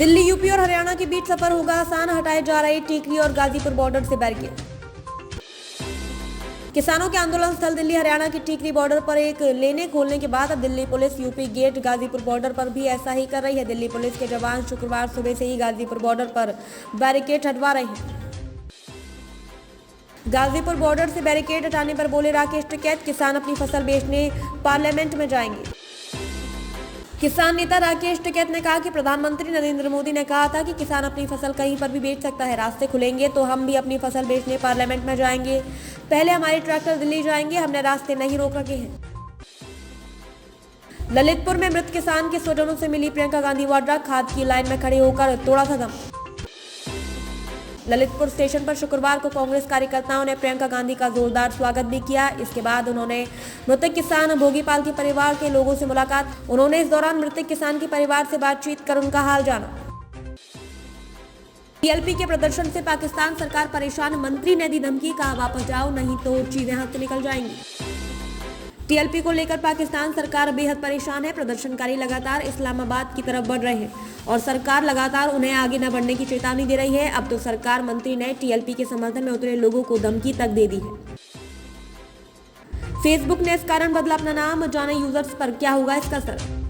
Delhi, UP और हरियाणा के बीच सफर होगा आसान, हटाए जा रहे टीकरी और गाजीपुर बॉर्डर से बैरिकेड। किसानों के आंदोलन स्थल दिल्ली हरियाणा की टीकरी बॉर्डर पर एक लेने खोलने के बाद अब Delhi police UP gate Ghazipur border पर भी ऐसा ही कर रही है। दिल्ली पुलिस के जवान शुक्रवार सुबह से ही गाजीपुर बॉर्डर पर बैरिकेड हटवा रहे हैं। गाजीपुर बॉर्डर से बैरिकेड हटाने पर बोले राकेश टिकैत, किसान अपनी फसल बेचने पार्लियामेंट में जाएंगे। किसान नेता राकेश टिकैत ने कहा कि प्रधानमंत्री नरेंद्र मोदी ने कहा था कि किसान अपनी फसल कहीं पर भी बेच सकता है, रास्ते खुलेंगे तो हम भी अपनी फसल बेचने पार्लियामेंट में जाएंगे। पहले हमारे ट्रैक्टर दिल्ली जाएंगे, हमने रास्ते नहीं रोक रखे हैं। ललितपुर में मृत किसान के स्वजनों से मिली प्रियंका गांधी वाड्रा, खाद की लाइन में खड़े होकर तोड़ा था दम। ललितपुर स्टेशन पर शुक्रवार को कांग्रेस कार्यकर्ताओं ने प्रियंका गांधी का जोरदार स्वागत भी किया। इसके बाद उन्होंने मृतक किसान भोगीपाल के परिवार के लोगों से मुलाकात। उन्होंने इस दौरान मृतक किसान के परिवार से बातचीत कर उनका हाल जाना। टीएलपी के प्रदर्शन से पाकिस्तान सरकार परेशान, मंत्री ने दी धमकी, कहा वापस जाओ नहीं तो चीजें हाथ से निकल जाएंगी। टीएलपी को लेकर पाकिस्तान सरकार बेहद परेशान है। प्रदर्शनकारी लगातार इस्लामाबाद की तरफ बढ़ रहे हैं और सरकार लगातार उन्हें आगे न बढ़ने की चेतावनी दे रही है। अब तो सरकार मंत्री ने टीएलपी के समर्थन में उतरे लोगों को धमकी तक दे दी है। फेसबुक ने इस कारण बदला अपना नाम, जाने यूजर्स पर क्या होगा इसका असर।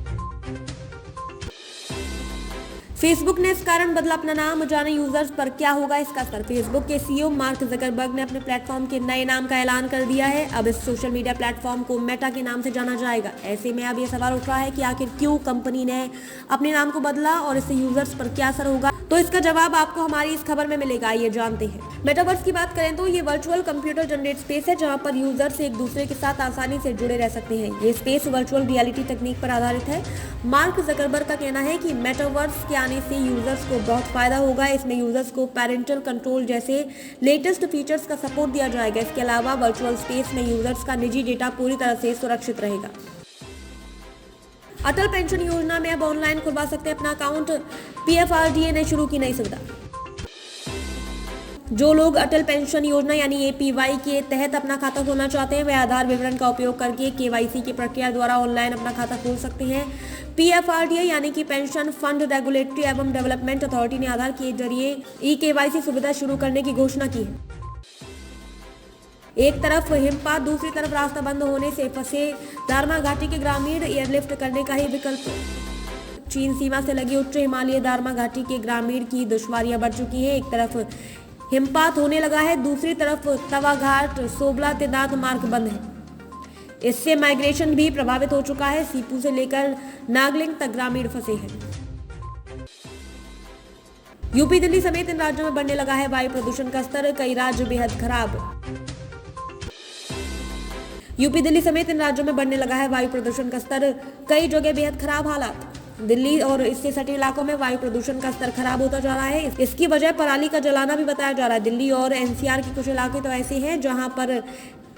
फेसबुक ने इस कारण बदला अपना नाम, जाने यूजर्स पर क्या होगा इसका असर। फेसबुक के सीईओ मार्क जकरबर्ग ने अपने प्लेटफॉर्म के नए नाम का ऐलान कर दिया है। अब इस सोशल मीडिया प्लेटफॉर्म को मेटा के नाम से जाना जाएगा। ऐसे में अब ये सवाल उठ रहा है कि आखिर क्यों कंपनी ने अपने नाम को बदला और इससे यूजर्स पर क्या असर होगा। तो इसका जवाब आपको हमारी इस खबर में मिलेगा, ये जानते हैं। मेटावर्स की बात करें तो ये वर्चुअल कंप्यूटर जनरेट स्पेस है जहां पर यूजर्स एक दूसरे के साथ आसानी से जुड़े रह सकते हैं। ये स्पेस वर्चुअल रियलिटी तकनीक पर आधारित है। मार्क जकरबर्ग का कहना है कि मेटावर्स के आने से यूजर्स को बहुत फायदा होगा। इसमें यूजर्स को पैरेंटल कंट्रोल जैसे लेटेस्ट फीचर्स का सपोर्ट दिया जाएगा। इसके अलावा वर्चुअल स्पेस में यूजर्स का निजी डेटा पूरी तरह से सुरक्षित रहेगा। अटल पेंशन योजना में अब ऑनलाइन खुलवा सकते हैं अपना अकाउंट, पीएफआरडीए ने शुरू की नई सुविधा। जो लोग अटल पेंशन योजना यानी एपीवाई के तहत अपना खाता खोलना चाहते हैं वे आधार विवरण का उपयोग करके केवाईसी की प्रक्रिया द्वारा ऑनलाइन अपना खाता खोल सकते हैं। पीएफआरडीए यानी कि पेंशन फंड रेगुलेटरी एवं डेवलपमेंट अथॉरिटी ने आधार के जरिए ई केवाईसी सुविधा शुरू करने की घोषणा की है। एक तरफ हिमपात, दूसरी तरफ रास्ता बंद होने से फंसे दारमा घाटी के ग्रामीण एयरलिफ्ट करने का ही विकल्प। चीन सीमा से लगी उच्च हिमालय दारमा घाटी के ग्रामीण की दुश्वारियां बढ़ चुकी है। एक तरफ हिमपात होने लगा है, दूसरी तरफ तवा घाट सोबला तेदात मार्ग बंद है। इससे माइग्रेशन भी प्रभावित हो चुका है। सीपू से लेकर नागलिंग तक ग्रामीण फंसे हैं। यूपी, दिल्ली समेत इन राज्यों में बढ़ने लगा है वायु प्रदूषण का स्तर, कई राज्य बेहद खराब। यूपी, दिल्ली समेत इन राज्यों में बढ़ने लगा है वायु प्रदूषण का स्तर, कई जगह बेहद खराब हालात। दिल्ली और इससे सटे इलाकों में वायु प्रदूषण का स्तर खराब होता जा रहा है। इसकी वजह पराली का जलाना भी बताया जा रहा है। दिल्ली और एनसीआर के कुछ इलाके तो ऐसे हैं जहां पर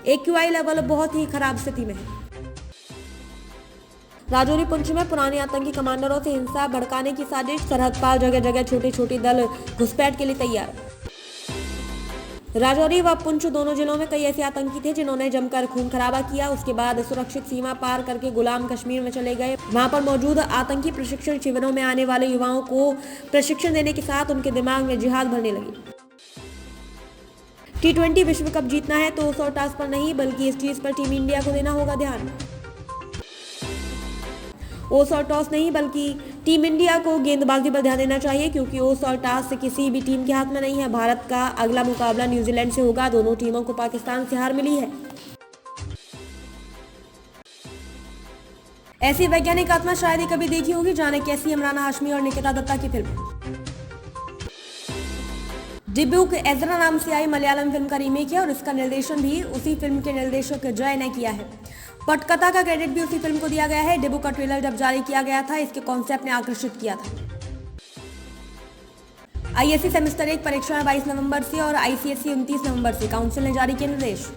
एक्यूआई लेवल बहुत ही खराब स्थिति में है। राजौरी पुंछ में पुराने आतंकी कमांडरों से हिंसा भड़काने की साजिश, सरहद पार जगह जगह छोटे छोटे दल घुसपैठ के लिए तैयार। राजौरी व पुंछ दोनों जिलों में कई ऐसे आतंकी थे जिन्होंने जमकर खून खराबा किया। उसके बाद सुरक्षित सीमा पार करके गुलाम कश्मीर में चले गए। वहां पर मौजूद आतंकी प्रशिक्षण शिविरों में आने वाले युवाओं को प्रशिक्षण देने के साथ उनके दिमाग में जिहाद भरने लगी। T20 विश्व कप जीतना है तो 100 टॉस पर नहीं बल्कि इस चीज पर टीम इंडिया को देना होगा ध्यान। 100 टॉस नहीं बल्कि टीम इंडिया को गेंदबाजी पर ध्यान देना चाहिए क्योंकि 100 टॉस किसी भी टीम के हाथ में नहीं है। भारत का अगला मुकाबला न्यूजीलैंड से होगा। दोनों टीमों को पाकिस्तान से हार मिली है। ऐसी वैज्ञानिक आत्मा शायद ही कभी देखी होगी, जाने कैसी इमरान हाशमी और निकिता दत्ता की फिल्म। डिब्यूक एजरा नाम से आई मलयालम फिल्म का रीमेक है और इसका निर्देशन भी उसी फिल्म के निर्देशक जय ने किया है। पटकथा का क्रेडिट भी उसी फिल्म को दिया गया है। डिब्यू का ट्रेलर जब जारी किया गया था इसके कॉन्सेप्ट ने आकर्षित किया था। आईएससी सेमेस्टर 1 परीक्षाएं 22 नवंबर से और आईसीएसई 29 नवंबर से, काउंसिल ने जारी किए निर्देश।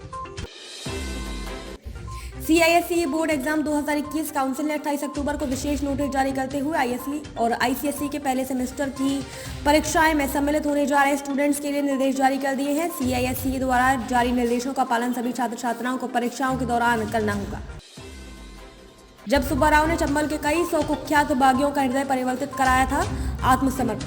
सीआईएसई बोर्ड एग्जाम 2021, काउंसिल ने 28 अक्टूबर को विशेष नोटिस जारी करते हुए आईएससी और आईसीएसई के पहले सेमेस्टर की परीक्षाएं में सम्मिलित होने जा रहे स्टूडेंट्स के लिए निर्देश जारी कर दिए हैं। सीआईएसई द्वारा जारी निर्देशों का पालन सभी छात्र छात्राओं को परीक्षाओं के दौरान करना होगा। जब सुब्बा राव ने चंबल के कई सौ कुख्यात बागियों का हृदय परिवर्तित कराया था आत्मसमर्पण।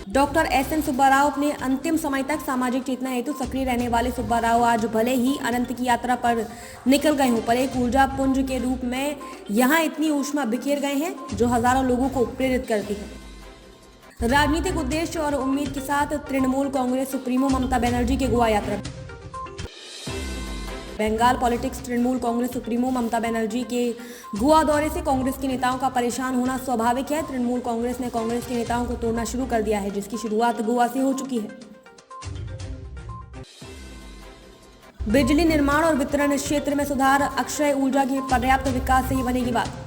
Doctor SN. सुब्बा राव अपने अंतिम समय तक सामाजिक चेतना हेतु सक्रिय रहने वाले सुब्बा राव आज भले ही अनंत की यात्रा पर निकल गए हों, पर एक ऊर्जा पुंज के रूप में यहाँ इतनी ऊष्मा बिखेर गए हैं जो हजारों लोगों को प्रेरित करती है। राजनीतिक उद्देश्य और उम्मीद के साथ तृणमूल कांग्रेस सुप्रीमो ममता बनर्जी के गोवा यात्रा। बंगाल पॉलिटिक्स। तृणमूल कांग्रेस सुप्रीमो ममता बनर्जी के गोवा दौरे से कांग्रेस के नेताओं का परेशान होना स्वाभाविक है। तृणमूल कांग्रेस ने कांग्रेस के नेताओं को तोड़ना शुरू कर दिया है, जिसकी शुरुआत गोवा से हो चुकी है। बिजली निर्माण और वितरण क्षेत्र में सुधार। अक्षय ऊर्जा के पर्याप्त विकास से ही बनेगी बात।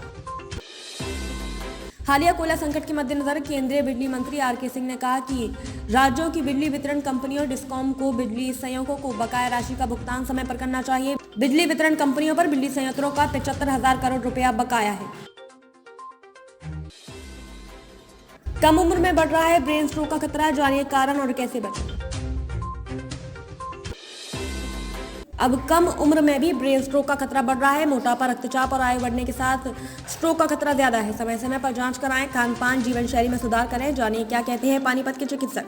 हालिया कोयला संकट के मद्देनजर केंद्रीय बिजली मंत्री आर.के. सिंह ने कहा कि राज्यों की बिजली वितरण कंपनियों डिस्कॉम को बिजली संयंत्रों को बकाया राशि का भुगतान समय पर करना चाहिए। बिजली वितरण कंपनियों पर बिजली संयंत्रों का 75,000 करोड़ रुपया बकाया है। कम उम्र में बढ़ रहा है ब्रेन स्ट्रोक का खतरा, जानिए कारण और कैसे बचें। अब कम उम्र में भी ब्रेन स्ट्रोक का खतरा बढ़ रहा है। मोटापा, रक्तचाप और आयु बढ़ने के साथ स्ट्रोक का खतरा ज्यादा है। समय समय पर जांच कराएं, खान पान, जीवन शैली में सुधार करें। जानिए क्या कहते हैं पानीपत के चिकित्सक।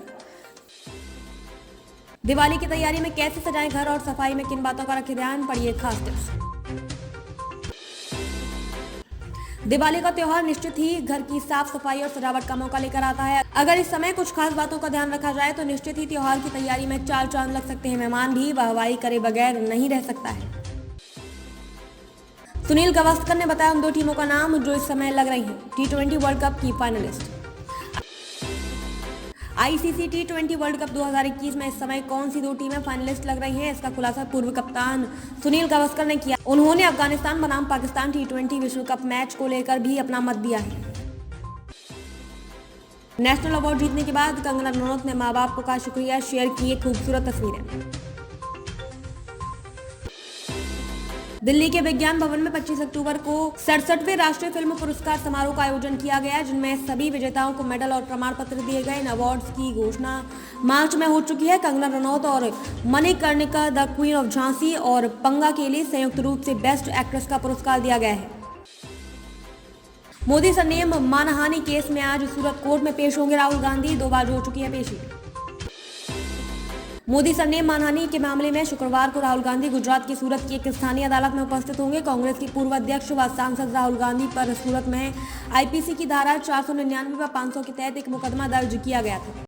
दिवाली की तैयारी में कैसे सजाएं घर और सफाई में किन बातों का रखें ध्यान, पढ़िए खास टिप्स। दिवाली का त्योहार निश्चित ही घर की साफ सफाई और सजावट का मौका लेकर आता है। अगर इस समय कुछ खास बातों का ध्यान रखा जाए तो निश्चित ही त्योहार की तैयारी में चार चांद लग सकते हैं। मेहमान भी वाहवाही करे बगैर नहीं रह सकता है। सुनील गावस्कर ने बताया उन दो टीमों का नाम जो इस समय लग रही हैं T20 वर्ल्ड कप की finalist. ICC T20 world cup 2021 में इस समय कौन सी दो टीमें फाइनलिस्ट लग रही हैं, इसका खुलासा पूर्व कप्तान सुनील गावस्कर ने किया। उन्होंने अफगानिस्तान बनाम पाकिस्तान T20 विश्व कप मैच को लेकर भी अपना मत दिया है। नेशनल अवार्ड जीतने के बाद कंगना रनौत ने मां बाप को का शुक्रिया, शेयर किए खूबसूरत तस्वीरें। दिल्ली के विज्ञान भवन में 25 अक्टूबर को 67वें राष्ट्रीय फिल्म पुरस्कार समारोह का आयोजन किया गया, जिनमें सभी विजेताओं को मेडल और प्रमाण पत्र दिए गए। इन अवार्ड्स की घोषणा मार्च में हो चुकी है। कंगना रनौत और Manikarnika the queen of Jhansi और पंगा के लिए संयुक्त रूप से बेस्ट एक्ट्रेस का पुरस्कार दिया गया है। मोदी सरनेम मानहानि केस में आज सूरत कोर्ट में पेश होंगे राहुल गांधी। 2 बार हो चुकी है पेशी। मोदी सरनेम मानहानि के मामले में शुक्रवार को राहुल गांधी गुजरात की सूरत की एक स्थानीय अदालत में उपस्थित होंगे। कांग्रेस की पूर्व अध्यक्ष व सांसद राहुल गांधी पर सूरत में आईपीसी की धारा 499 व 500 के तहत एक मुकदमा दर्ज किया गया था।